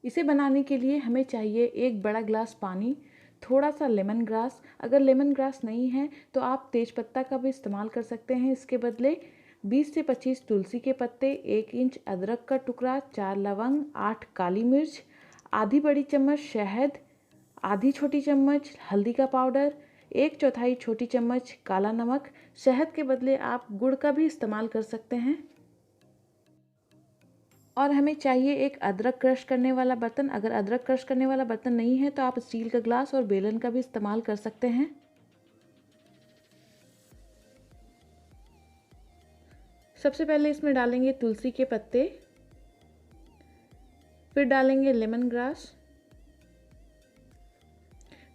इसे बनाने के लिए हमें चाहिए 1 बड़ा ग्लास पानी, थोड़ा सा लेमन ग्रास। अगर लेमन ग्रास नहीं है तो आप तेज़पत्ता का भी इस्तेमाल कर सकते हैं इसके बदले। 20 से 25 तुलसी के पत्ते, 1 इंच अदरक का टुकड़ा, 4 लवंग, 8 काली मिर्च, आधी बड़ी चम्मच शहद, आधी छोटी चम्मच हल्दी का पाउडर, 1/4 छोटी चम्मच काला नमक। शहद के बदले आप गुड़ का भी इस्तेमाल कर सकते हैं। और हमें चाहिए एक अदरक क्रश करने वाला बर्तन। अगर अदरक क्रश करने वाला बर्तन नहीं है तो आप स्टील का ग्लास और बेलन का भी इस्तेमाल कर सकते हैं। सबसे पहले इसमें डालेंगे तुलसी के पत्ते, फिर डालेंगे लेमन ग्रास,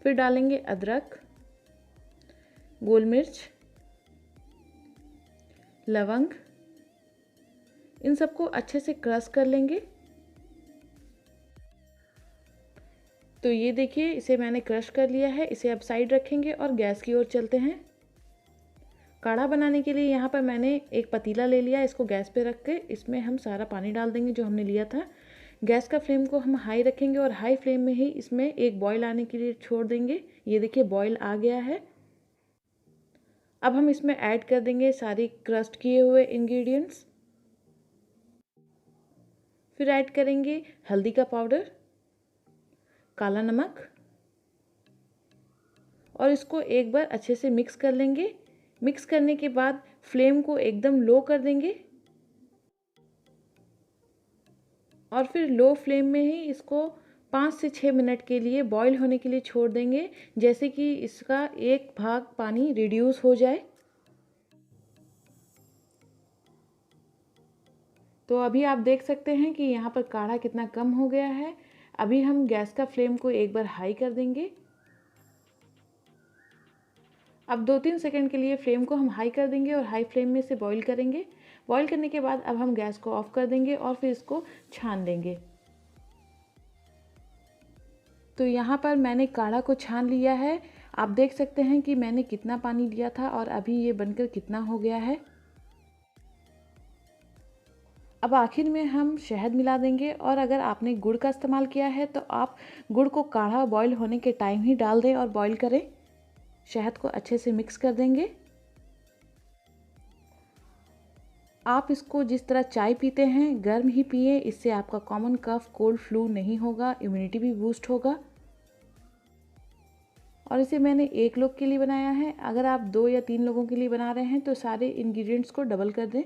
फिर डालेंगे अदरक, गोल मिर्च, लवंग। इन सबको अच्छे से क्रश कर लेंगे। तो ये देखिए, इसे मैंने क्रश कर लिया है। इसे अब साइड रखेंगे और गैस की ओर चलते हैं। काढ़ा बनाने के लिए यहाँ पर मैंने एक पतीला ले लिया। इसको गैस पे रख के इसमें हम सारा पानी डाल देंगे जो हमने लिया था। गैस का फ्लेम को हम हाई रखेंगे और हाई फ्लेम में ही इसमें एक बॉईल आने के लिए छोड़ देंगे। ये देखिए बॉईल आ गया है। अब हम इसमें ऐड कर देंगे सारी क्रस्ट किए हुए इंग्रेडिएंट्स। फिर ऐड करेंगे हल्दी का पाउडर, काला नमक और इसको एक बार अच्छे से मिक्स कर लेंगे। मिक्स करने के बाद फ्लेम को एकदम लो कर देंगे और फिर लो फ्लेम में ही इसको 5 से 6 मिनट के लिए बॉईल होने के लिए छोड़ देंगे, जैसे कि इसका एक भाग पानी रिड्यूस हो जाए। तो अभी आप देख सकते हैं कि यहाँ पर काढ़ा कितना कम हो गया है। अभी हम गैस का फ्लेम को एक बार हाई कर देंगे। अब 2-3 सेकंड के लिए फ्लेम को हम हाई कर देंगे और हाई फ्लेम में से बॉईल करेंगे। बॉईल करने के बाद अब हम गैस को ऑफ कर देंगे और फिर इसको छान देंगे। तो यहाँ पर मैंने काढ़ा को छान लिया है। आप देख सकते हैं कि मैंने कितना पानी लिया था और अभी ये बनकर कितना हो गया है। अब आखिर में हम शहद मिला देंगे और अगर आपने गुड़ का इस्तेमाल किया है तो आप गुड़ को काढ़ा बॉईल होने के टाइम ही डाल दें और बॉईल करें। शहद को अच्छे से मिक्स कर देंगे। आप इसको जिस तरह चाय पीते हैं गर्म ही पिए। इससे आपका कॉमन कफ, कोल्ड, फ्लू नहीं होगा, इम्यूनिटी भी बूस्ट होगा। और इसे मैंने 1 लोग के लिए बनाया है। अगर आप 2 या 3 लोगों के लिए बना रहे हैं तो सारे इंग्रेडिएंट्स को डबल कर दें।